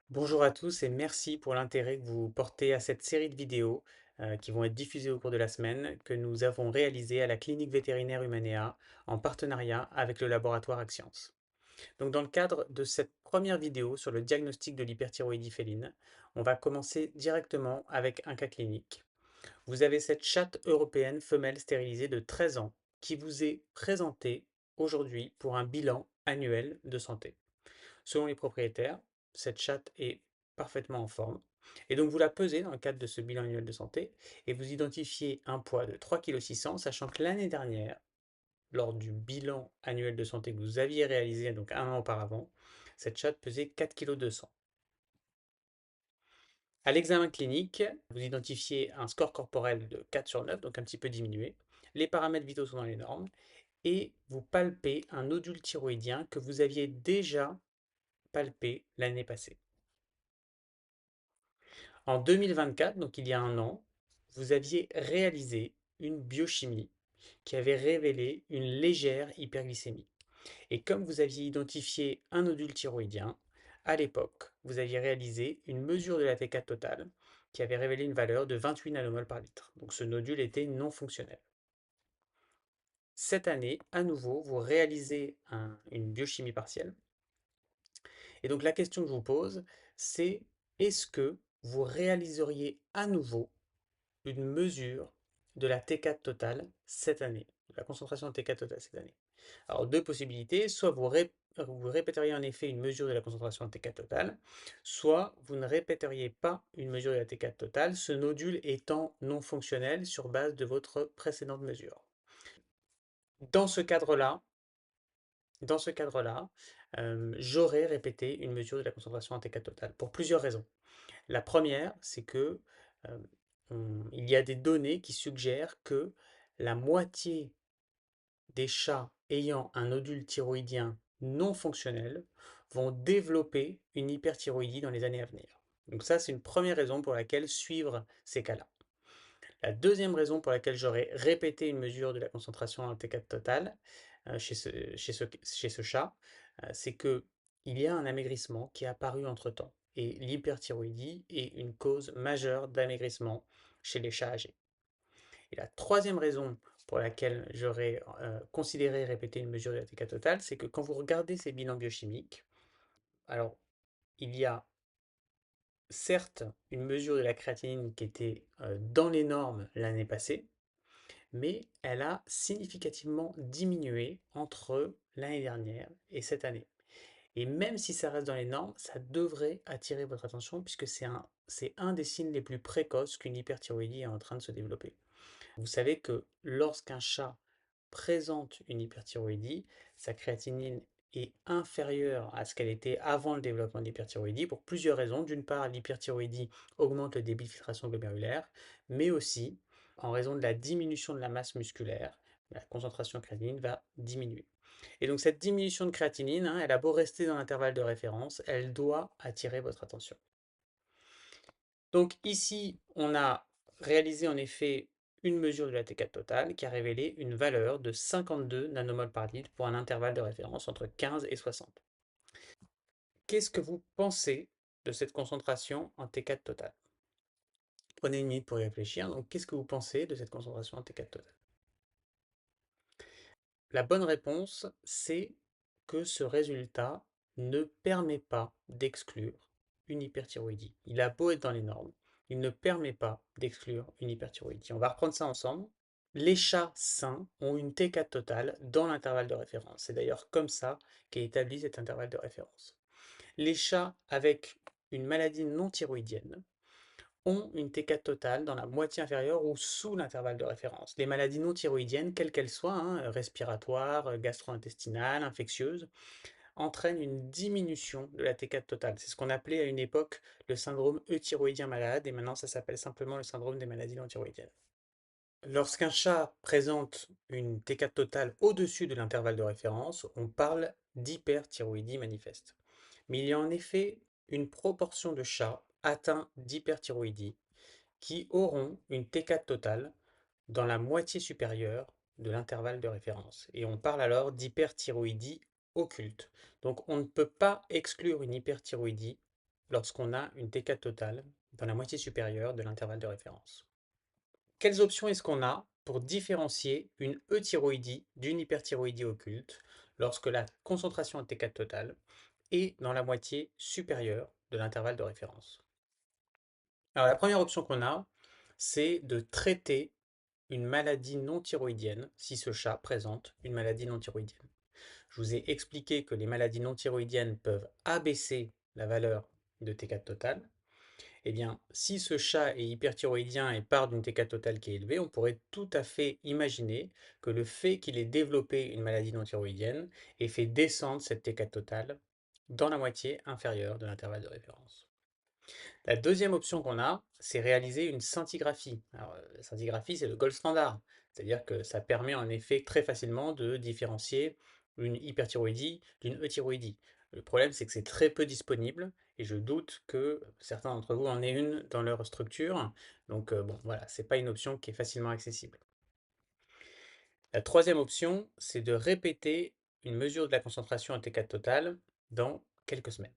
Bonjour à tous et merci pour l'intérêt que vous portez à cette série de vidéos qui vont être diffusées au cours de la semaine que nous avons réalisées à la clinique vétérinaire Humanea en partenariat avec le laboratoire Axience. Donc dans le cadre de cette première vidéo sur le diagnostic de l'hyperthyroïdie féline, on va commencer directement avec un cas clinique. Vous avez cette chatte européenne femelle stérilisée de 13 ans qui vous est présentée aujourd'hui pour un bilan annuel de santé. Selon les propriétaires, cette chatte est parfaitement en forme. Et donc vous la pesez dans le cadre de ce bilan annuel de santé et vous identifiez un poids de 3,6 kg, sachant que l'année dernière, lors du bilan annuel de santé que vous aviez réalisé donc un an auparavant, cette chatte pesait 4,2 kg. À l'examen clinique, vous identifiez un score corporel de 4 sur 9, donc un petit peu diminué. Les paramètres vitaux sont dans les normes et vous palpez un nodule thyroïdien que vous aviez déjà palpé l'année passée. En 2024, donc il y a un an, vous aviez réalisé une biochimie qui avait révélé une légère hyperglycémie. Et comme vous aviez identifié un nodule thyroïdien, à l'époque, vous aviez réalisé une mesure de la T4 totale qui avait révélé une valeur de 28 nanomoles par litre. Donc ce nodule était non fonctionnel. Cette année, à nouveau, vous réalisez une biochimie partielle. Et donc la question que je vous pose, c'est est-ce que vous réaliseriez à nouveau une mesure de la T4 totale cette année, de la concentration de T4 totale cette année? Alors, deux possibilités, soit vous répéteriez en effet une mesure de la concentration de T4 totale, soit vous ne répéteriez pas une mesure de la T4 totale, ce nodule étant non fonctionnel sur base de votre précédente mesure. Dans ce cadre-là, dans ce cadre-là, j'aurais répété une mesure de la concentration en T4 totale pour plusieurs raisons. La première, c'est que il y a des données qui suggèrent que la moitié des chats ayant un nodule thyroïdien non fonctionnel vont développer une hyperthyroïdie dans les années à venir. Donc ça, c'est une première raison pour laquelle suivre ces cas-là. La deuxième raison pour laquelle j'aurais répété une mesure de la concentration en T4 totale chez ce chat, c'est que il y a un amaigrissement qui est apparu entre-temps. Et l'hyperthyroïdie est une cause majeure d'amaigrissement chez les chats âgés. Et la troisième raison pour laquelle j'aurais considéré répéter une mesure de la TK totale, c'est que quand vous regardez ces bilans biochimiques, alors il y a certes une mesure de la créatinine qui était dans les normes l'année passée, mais elle a significativement diminué entre l'année dernière et cette année. Et même si ça reste dans les normes, ça devrait attirer votre attention puisque c'est un des signes les plus précoces qu'une hyperthyroïdie est en train de se développer. Vous savez que lorsqu'un chat présente une hyperthyroïdie, sa créatinine est inférieure à ce qu'elle était avant le développement de l'hyperthyroïdie pour plusieurs raisons. D'une part, l'hyperthyroïdie augmente le débit de filtration glomérulaire, mais aussi en raison de la diminution de la masse musculaire, la concentration de créatinine va diminuer. Et donc cette diminution de créatinine, elle a beau rester dans l'intervalle de référence, elle doit attirer votre attention. Donc ici, on a réalisé en effet une mesure de la T4 totale qui a révélé une valeur de 52 nanomoles par litre pour un intervalle de référence entre 15 et 60. Qu'est-ce que vous pensez de cette concentration en T4 totale? Prenez une minute pour y réfléchir. Donc, qu'est-ce que vous pensez de cette concentration en T4 totale? La bonne réponse, c'est que ce résultat ne permet pas d'exclure une hyperthyroïdie. Il a beau être dans les normes, il ne permet pas d'exclure une hyperthyroïdie. On va reprendre ça ensemble. Les chats sains ont une T4 totale dans l'intervalle de référence. C'est d'ailleurs comme ça qu'est établi cet intervalle de référence. Les chats avec une maladie non thyroïdienne ont une T4 totale dans la moitié inférieure ou sous l'intervalle de référence. Les maladies non thyroïdiennes, quelles qu'elles soient, respiratoires, gastro-intestinales, infectieuses, entraînent une diminution de la T4 totale. C'est ce qu'on appelait à une époque le syndrome euthyroïdien malade, et maintenant ça s'appelle simplement le syndrome des maladies non thyroïdiennes. Lorsqu'un chat présente une T4 totale au-dessus de l'intervalle de référence, on parle d'hyperthyroïdie manifeste. Mais il y a en effet une proportion de chats atteints d'hyperthyroïdie qui auront une T4 totale dans la moitié supérieure de l'intervalle de référence. Et on parle alors d'hyperthyroïdie occulte. Donc on ne peut pas exclure une hyperthyroïdie lorsqu'on a une T4 totale dans la moitié supérieure de l'intervalle de référence. Quelles options est-ce qu'on a pour différencier une euthyroïdie d'une hyperthyroïdie occulte lorsque la concentration en T4 totale est dans la moitié supérieure de l'intervalle de référence? Alors la première option qu'on a, c'est de traiter une maladie non thyroïdienne si ce chat présente une maladie non thyroïdienne. Je vous ai expliqué que les maladies non thyroïdiennes peuvent abaisser la valeur de T4 totale. Eh bien, si ce chat est hyperthyroïdien et part d'une T4 totale qui est élevée, on pourrait tout à fait imaginer que le fait qu'il ait développé une maladie non thyroïdienne ait fait descendre cette T4 totale dans la moitié inférieure de l'intervalle de référence. La deuxième option qu'on a, c'est réaliser une scintigraphie. Alors, la scintigraphie, c'est le gold standard, c'est-à-dire que ça permet en effet très facilement de différencier une hyperthyroïdie d'une euthyroïdie. Le problème, c'est que c'est très peu disponible et je doute que certains d'entre vous en aient une dans leur structure. Donc, bon, voilà, c'est pas une option qui est facilement accessible. La troisième option, c'est de répéter une mesure de la concentration en T4 totale dans quelques semaines.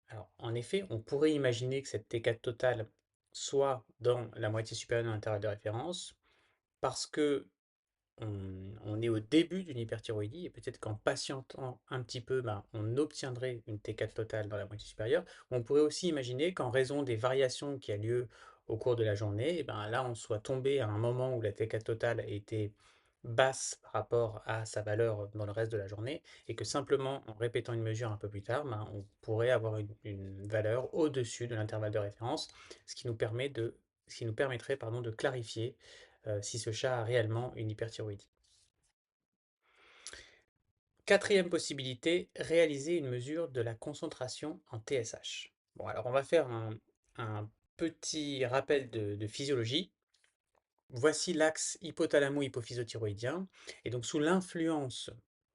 Alors, en effet, on pourrait imaginer que cette T4 totale soit dans la moitié supérieure de l'intervalle de référence parce que on est au début d'une hyperthyroïdie et peut-être qu'en patientant un petit peu, ben, on obtiendrait une T4 totale dans la moitié supérieure. On pourrait aussi imaginer qu'en raison des variations qui a lieu au cours de la journée, et ben là on soit tombé à un moment où la T4 totale était basse par rapport à sa valeur dans le reste de la journée et que simplement en répétant une mesure un peu plus tard, ben, on pourrait avoir une valeur au-dessus de l'intervalle de référence, ce qui nous permettrait de clarifier si ce chat a réellement une hyperthyroïdie. Quatrième possibilité, réaliser une mesure de la concentration en TSH. Bon, alors on va faire un petit rappel de physiologie. Voici l'axe hypothalamo-hypophyseothyroïdien. Et donc, sous l'influence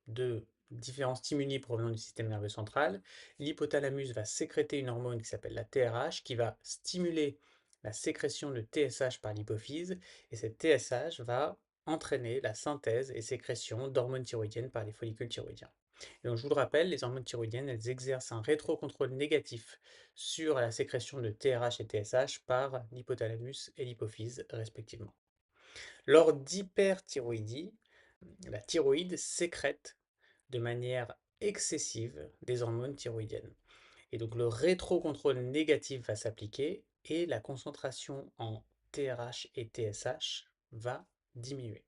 de différents stimuli provenant du système nerveux central, l'hypothalamus va sécréter une hormone qui s'appelle la TRH, qui va stimuler la sécrétion de TSH par l'hypophyse. Et cette TSH va entraîner la synthèse et sécrétion d'hormones thyroïdiennes par les follicules thyroïdiens. Et donc, je vous le rappelle, les hormones thyroïdiennes, elles exercent un rétrocontrôle négatif sur la sécrétion de TRH et TSH par l'hypothalamus et l'hypophyse respectivement. Lors d'hyperthyroïdie, la thyroïde sécrète de manière excessive des hormones thyroïdiennes. Et donc le rétrocontrôle négatif va s'appliquer et la concentration en TRH et TSH va diminuer.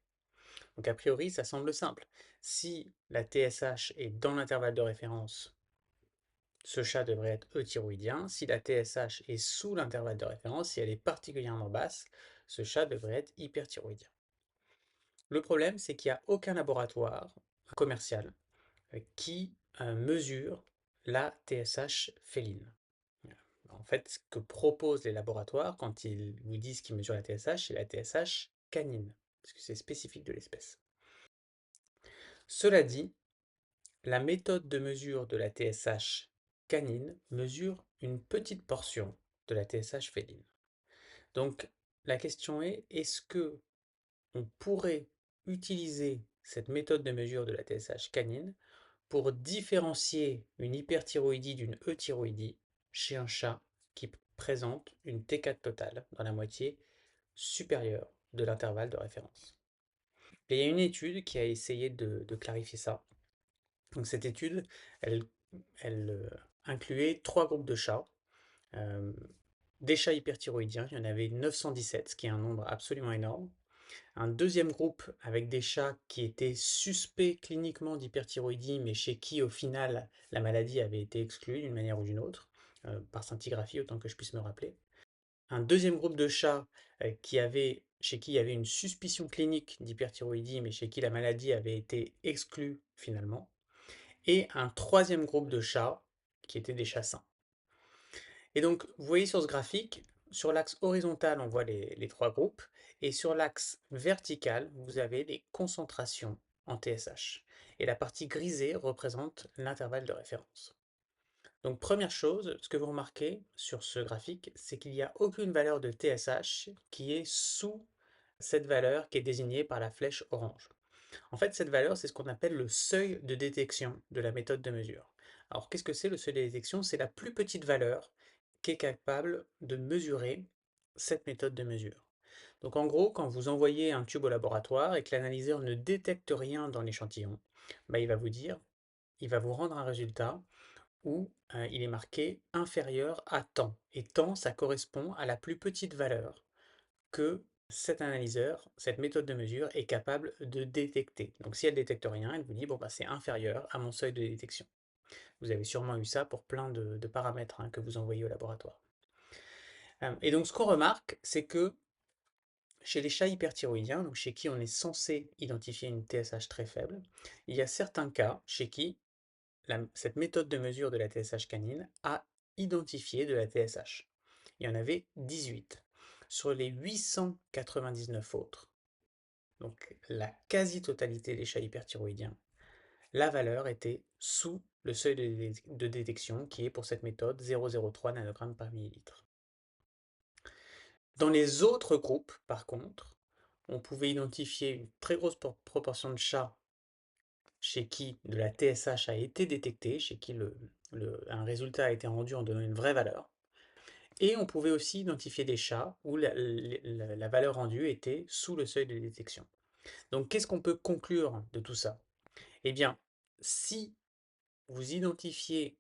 Donc a priori, ça semble simple. Si la TSH est dans l'intervalle de référence, ce chat devrait être euthyroïdien. Si la TSH est sous l'intervalle de référence, si elle est particulièrement basse, ce chat devrait être hyperthyroïdien. Le problème, c'est qu'il n'y a aucun laboratoire commercial qui mesure la TSH féline. En fait, ce que proposent les laboratoires quand ils vous disent qu'ils mesurent la TSH, c'est la TSH canine, parce que c'est spécifique de l'espèce. Cela dit, la méthode de mesure de la TSH canine mesure une petite portion de la TSH féline. Donc, la question est, est-ce que on pourrait utiliser cette méthode de mesure de la TSH canine pour différencier une hyperthyroïdie d'une euthyroïdie chez un chat qui présente une T4 totale dans la moitié supérieure de l'intervalle de référence. Et il y a une étude qui a essayé de clarifier ça. Donc cette étude, elle, elle incluait trois groupes de chats. Euh, des chats hyperthyroïdiens, il y en avait 917, ce qui est un nombre absolument énorme. Un deuxième groupe avec des chats qui étaient suspects cliniquement d'hyperthyroïdie, mais chez qui au final la maladie avait été exclue d'une manière ou d'une autre, par scintigraphie autant que je puisse me rappeler. Un deuxième groupe de chats chez qui il y avait une suspicion clinique d'hyperthyroïdie, mais chez qui la maladie avait été exclue finalement. Et un troisième groupe de chats qui étaient des chats sains. Et donc, vous voyez sur ce graphique, sur l'axe horizontal, on voit les trois groupes, et sur l'axe vertical, vous avez les concentrations en TSH. Et la partie grisée représente l'intervalle de référence. Donc première chose, ce que vous remarquez sur ce graphique, c'est qu'il n'y a aucune valeur de TSH qui est sous cette valeur qui est désignée par la flèche orange. En fait, cette valeur, c'est ce qu'on appelle le seuil de détection de la méthode de mesure. Alors, qu'est-ce que c'est le seuil de détection? C'est la plus petite valeur qui est capable de mesurer cette méthode de mesure. Donc, en gros, quand vous envoyez un tube au laboratoire et que l'analyseur ne détecte rien dans l'échantillon, bah, il va vous rendre un résultat où il est marqué inférieur à tant. Et tant, ça correspond à la plus petite valeur que cet analyseur, cette méthode de mesure est capable de détecter. Donc si elle ne détecte rien, elle vous dit bon bah c'est inférieur à mon seuil de détection. Vous avez sûrement eu ça pour plein de paramètres que vous envoyez au laboratoire. Et donc ce qu'on remarque, c'est que chez les chats hyperthyroïdiens, donc chez qui on est censé identifier une TSH très faible, il y a certains cas chez qui cette méthode de mesure de la TSH canine a identifié de la TSH. Il y en avait 18. Sur les 899 autres, donc la quasi-totalité des chats hyperthyroïdiens, la valeur était sous le seuil de détection qui est pour cette méthode 0,03 nanogrammes par millilitre. Dans les autres groupes, par contre, on pouvait identifier une très grosse proportion de chats chez qui de la TSH a été détectée, chez qui un résultat a été rendu en donnant une vraie valeur. Et on pouvait aussi identifier des chats où la valeur rendue était sous le seuil de détection. Donc qu'est-ce qu'on peut conclure de tout ça? Eh bien, si vous identifiez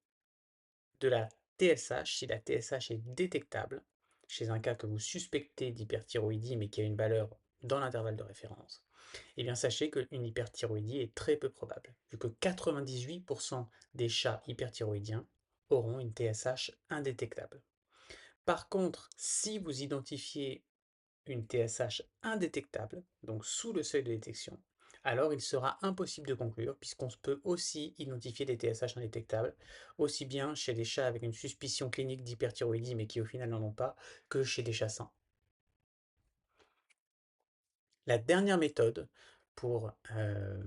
de la TSH, si la TSH est détectable, chez un cas que vous suspectez d'hyperthyroïdie mais qui a une valeur dans l'intervalle de référence, eh bien sachez qu'une hyperthyroïdie est très peu probable, vu que 98% des chats hyperthyroïdiens auront une TSH indétectable. Par contre, si vous identifiez une TSH indétectable, donc sous le seuil de détection, alors il sera impossible de conclure puisqu'on peut aussi identifier des TSH indétectables, aussi bien chez des chats avec une suspicion clinique d'hyperthyroïdie mais qui au final n'en ont pas, que chez des chats sains. La dernière méthode pour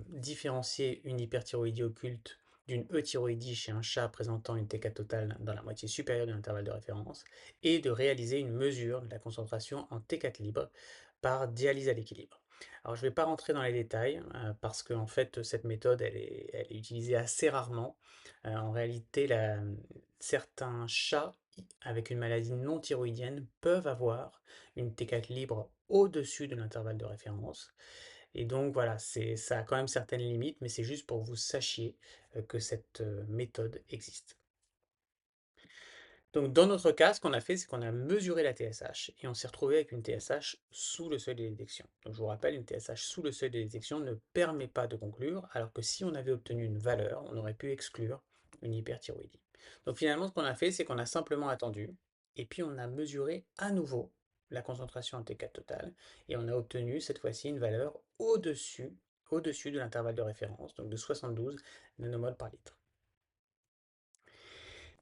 différencier une hyperthyroïdie occulte d'une euthyroïdie chez un chat présentant une TK totale dans la moitié supérieure de l'intervalle de référence est de réaliser une mesure de la concentration en T4 libre par dialyse à l'équilibre. Alors je ne vais pas rentrer dans les détails parce qu'en fait cette méthode elle est utilisée assez rarement. En réalité certains chats avec une maladie non thyroïdienne peuvent avoir une T4 libre au-dessus de l'intervalle de référence. Et donc voilà, ça a quand même certaines limites, mais c'est juste pour que vous sachiez que cette méthode existe. Donc dans notre cas, ce qu'on a fait, c'est qu'on a mesuré la TSH et on s'est retrouvé avec une TSH sous le seuil de détection. Donc je vous rappelle, une TSH sous le seuil de détection ne permet pas de conclure, alors que si on avait obtenu une valeur, on aurait pu exclure une hyperthyroïdie. Donc finalement, ce qu'on a fait, c'est qu'on a simplement attendu et puis on a mesuré à nouveau la concentration en T4 totale et on a obtenu cette fois-ci une valeur au-dessus de l'intervalle de référence, donc de 72 nanomoles par litre.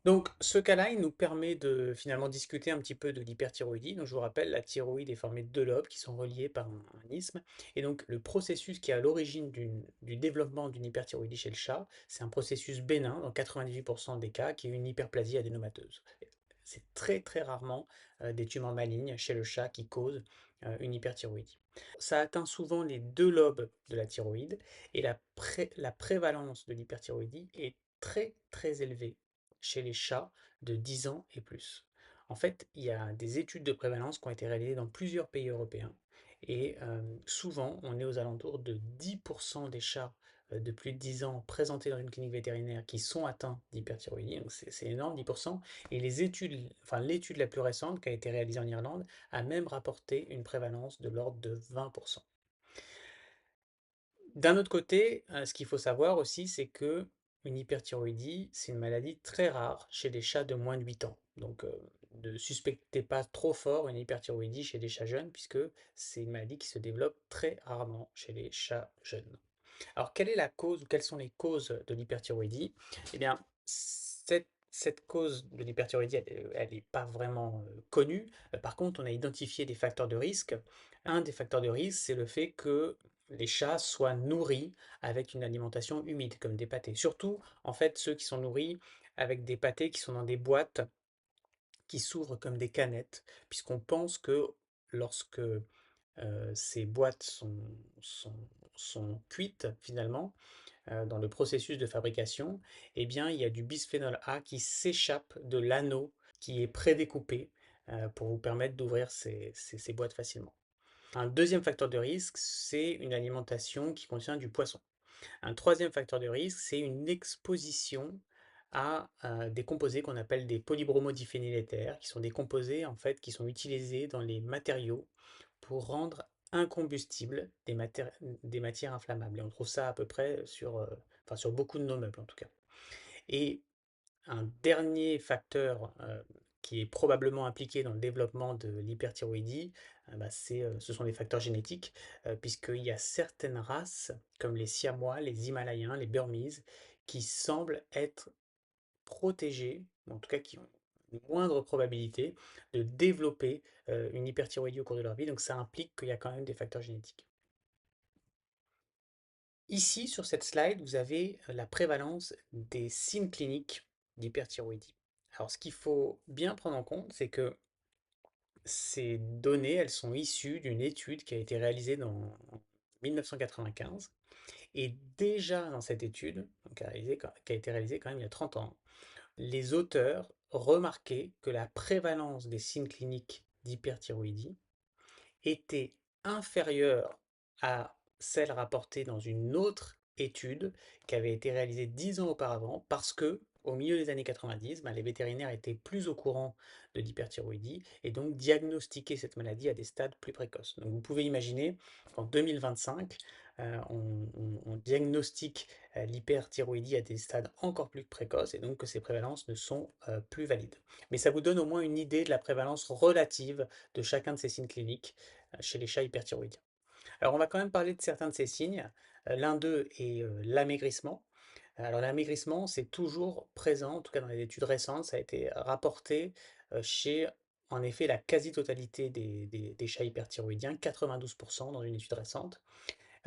Donc, ce cas-là, il nous permet de finalement discuter un petit peu de l'hyperthyroïdie. Donc, je vous rappelle, la thyroïde est formée de deux lobes qui sont reliés par un isthme. Et donc, le processus qui est à l'origine du développement d'une hyperthyroïdie chez le chat, c'est un processus bénin, dans 98% des cas, qui est une hyperplasie adénomateuse. C'est très très rarement des tumeurs malignes chez le chat qui causent une hyperthyroïdie. Ça atteint souvent les deux lobes de la thyroïde et la prévalence de l'hyperthyroïdie est très très élevée chez les chats de 10 ans et plus. En fait, il y a des études de prévalence qui ont été réalisées dans plusieurs pays européens et souvent on est aux alentours de 10% des chats de plus de 10 ans présentés dans une clinique vétérinaire qui sont atteints d'hyperthyroïdie, donc c'est énorme, 10%. Et l'étude la plus récente qui a été réalisée en Irlande a même rapporté une prévalence de l'ordre de 20%. D'un autre côté, ce qu'il faut savoir aussi, c'est que une hyperthyroïdie, c'est une maladie très rare chez des chats de moins de 8 ans. Donc, ne suspectez pas trop fort une hyperthyroïdie chez des chats jeunes, puisque c'est une maladie qui se développe très rarement chez les chats jeunes. Alors, quelle est la cause ou quelles sont les causes de l'hyperthyroïdie? Eh bien, cette cette cause de l'hyperthyroïdie, elle n'est pas vraiment connue. Par contre, on a identifié des facteurs de risque. Un des facteurs de risque, c'est le fait que les chats soient nourris avec une alimentation humide, comme des pâtés. Surtout, en fait, ceux qui sont nourris avec des pâtés qui sont dans des boîtes qui s'ouvrent comme des canettes, puisqu'on pense que lorsque ces boîtes sont, sont cuites, finalement, dans le processus de fabrication, eh bien, il y a du bisphénol A qui s'échappe de l'anneau qui est prédécoupé pour vous permettre d'ouvrir ces boîtes facilement. Un deuxième facteur de risque, c'est une alimentation qui contient du poisson. Un troisième facteur de risque, c'est une exposition à des composés qu'on appelle des polybromodiphényléthaires, qui sont des composés en fait qui sont utilisés dans les matériaux pour rendre incombustibles des matières inflammables. Et on trouve ça à peu près enfin, sur beaucoup de nos meubles en tout cas. Et un dernier facteur qui est probablement impliqué dans le développement de l'hyperthyroïdie, ce sont les facteurs génétiques, puisqu'il y a certaines races, comme les Siamois, les Himalayens, les Burmese, qui semblent être protégées, ou en tout cas qui ont une moindre probabilité de développer une hyperthyroïdie au cours de leur vie. Donc ça implique qu'il y a quand même des facteurs génétiques. Ici, sur cette slide, vous avez la prévalence des signes cliniques d'hyperthyroïdie. Alors, ce qu'il faut bien prendre en compte, c'est que ces données, elles sont issues d'une étude qui a été réalisée en 1995. Et déjà dans cette étude, donc qui a été réalisée quand même il y a 30 ans, les auteurs remarquaient que la prévalence des signes cliniques d'hyperthyroïdie était inférieure à celle rapportée dans une autre étude qui avait été réalisée 10 ans auparavant parce que au milieu des années 90, les vétérinaires étaient plus au courant de l'hyperthyroïdie et donc diagnostiquaient cette maladie à des stades plus précoces. Donc vous pouvez imaginer qu'en 2025, on diagnostique l'hyperthyroïdie à des stades encore plus précoces et donc que ces prévalences ne sont plus valides. Mais ça vous donne au moins une idée de la prévalence relative de chacun de ces signes cliniques chez les chats hyperthyroïdiens. Alors on va quand même parler de certains de ces signes. L'un d'eux est l'amaigrissement. Alors l'amaigrissement, c'est toujours présent, en tout cas dans les études récentes, ça a été rapporté chez en effet la quasi-totalité des chats hyperthyroïdiens, 92% dans une étude récente.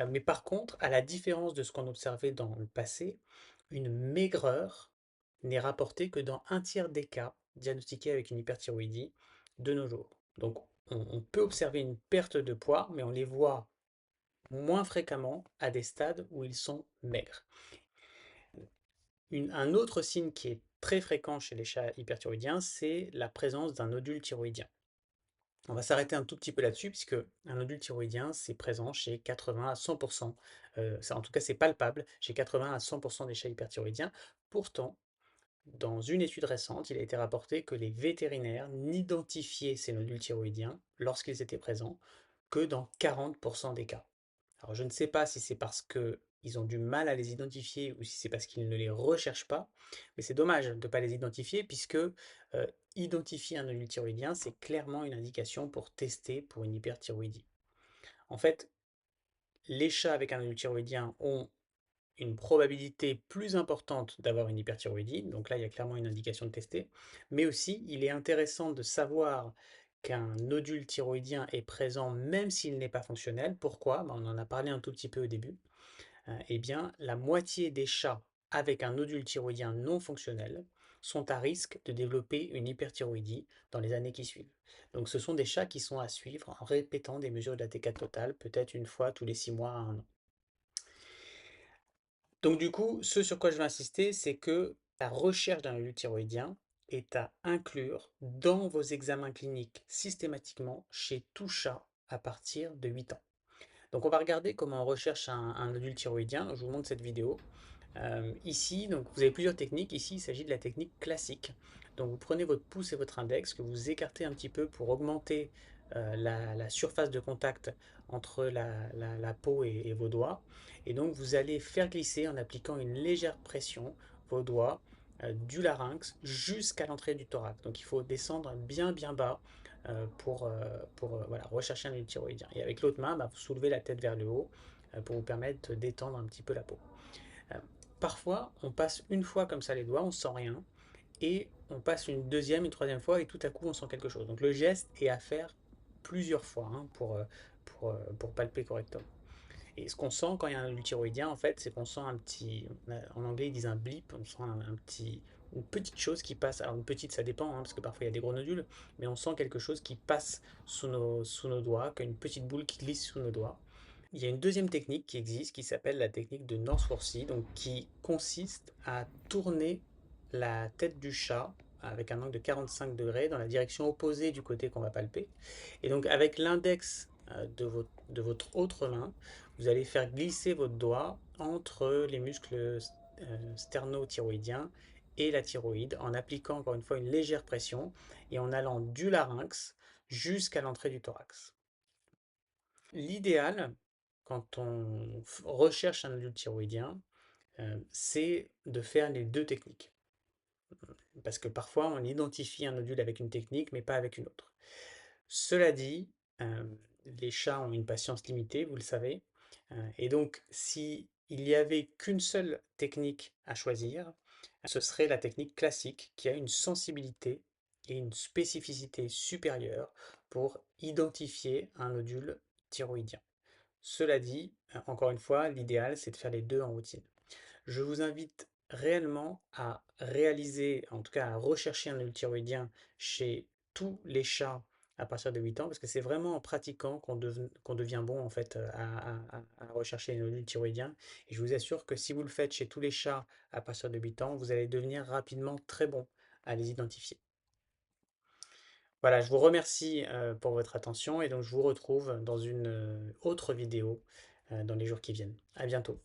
Mais par contre, à la différence de ce qu'on observait dans le passé, une maigreur n'est rapportée que dans un tiers des cas diagnostiqués avec une hyperthyroïdie de nos jours. Donc on peut observer une perte de poids, mais on les voit moins fréquemment à des stades où ils sont maigres. Un autre signe qui est très fréquent chez les chats hyperthyroïdiens, c'est la présence d'un nodule thyroïdien. On va s'arrêter un tout petit peu là-dessus, puisque un nodule thyroïdien, c'est présent chez 80 à 100%, en tout cas c'est palpable, chez 80 à 100% des chats hyperthyroïdiens. Pourtant, dans une étude récente, il a été rapporté que les vétérinaires n'identifiaient ces nodules thyroïdiens lorsqu'ils étaient présents que dans 40% des cas. Alors je ne sais pas si c'est parce qu'ils ont du mal à les identifier ou si c'est parce qu'ils ne les recherchent pas, mais c'est dommage de ne pas les identifier puisque identifier un nodule thyroïdien, c'est clairement une indication pour tester pour une hyperthyroïdie. En fait, les chats avec un nodule thyroïdien ont une probabilité plus importante d'avoir une hyperthyroïdie, donc là il y a clairement une indication de tester, mais aussi il est intéressant de savoir qu'un nodule thyroïdien est présent même s'il n'est pas fonctionnel. Pourquoi? On en a parlé un tout petit peu au début. Eh bien, la moitié des chats avec un nodule thyroïdien non fonctionnel sont à risque de développer une hyperthyroïdie dans les années qui suivent. Donc ce sont des chats qui sont à suivre en répétant des mesures de la T4 totale, peut-être une fois tous les 6 mois à 1 an. Donc du coup, ce sur quoi je vais insister, c'est que la recherche d'un nodule thyroïdien est à inclure dans vos examens cliniques systématiquement chez tout chat à partir de 8 ans. Donc on va regarder comment on recherche un nodule thyroïdien. Je vous montre cette vidéo. Ici, donc vous avez plusieurs techniques. Ici, il s'agit de la technique classique. Donc vous prenez votre pouce et votre index, que vous écartez un petit peu pour augmenter la surface de contact entre la peau et vos doigts. Et donc vous allez faire glisser en appliquant une légère pression vos doigts du larynx jusqu'à l'entrée du thorax. Donc il faut descendre bien bien bas pour voilà, rechercher un nodule thyroïdien. Et avec l'autre main, vous soulevez la tête vers le haut pour vous permettre de détendre un petit peu la peau. Parfois, on passe une fois comme ça les doigts, on sent rien, et on passe une deuxième, une troisième fois, et tout à coup on sent quelque chose. Donc le geste est à faire plusieurs fois hein, pour palper correctement. Et ce qu'on sent quand il y a un nodule thyroïdien, en fait, c'est qu'on sent un petit, en anglais ils disent un blip, on sent un petit, une petite chose qui passe. Alors une petite, ça dépend, hein, parce que parfois il y a des gros nodules, mais on sent quelque chose qui passe sous nos doigts, comme une petite boule qui glisse sous nos doigts. Il y a une deuxième technique qui existe qui s'appelle la technique de Nance-Forcy, donc qui consiste à tourner la tête du chat avec un angle de 45 degrés dans la direction opposée du côté qu'on va palper. Et donc avec l'index de votre autre main, vous allez faire glisser votre doigt entre les muscles sterno-thyroïdiens et la thyroïde en appliquant encore une fois une légère pression et en allant du larynx jusqu'à l'entrée du thorax. L'idéal, quand on recherche un nodule thyroïdien, c'est de faire les deux techniques. Parce que parfois, on identifie un nodule avec une technique, mais pas avec une autre. Cela dit, les chats ont une patience limitée, vous le savez. Et donc, si il n'y avait qu'une seule technique à choisir, ce serait la technique classique qui a une sensibilité et une spécificité supérieure pour identifier un nodule thyroïdien. Cela dit, encore une fois, l'idéal, c'est de faire les deux en routine. Je vous invite réellement à réaliser, en tout cas à rechercher un nodule thyroïdien chez tous les chats à partir de 8 ans, parce que c'est vraiment en pratiquant qu'on devient bon en fait à rechercher les nodules thyroïdiens. Et je vous assure que si vous le faites chez tous les chats à partir de 8 ans, vous allez devenir rapidement très bon à les identifier. Voilà, je vous remercie pour votre attention et donc je vous retrouve dans une autre vidéo dans les jours qui viennent. À bientôt.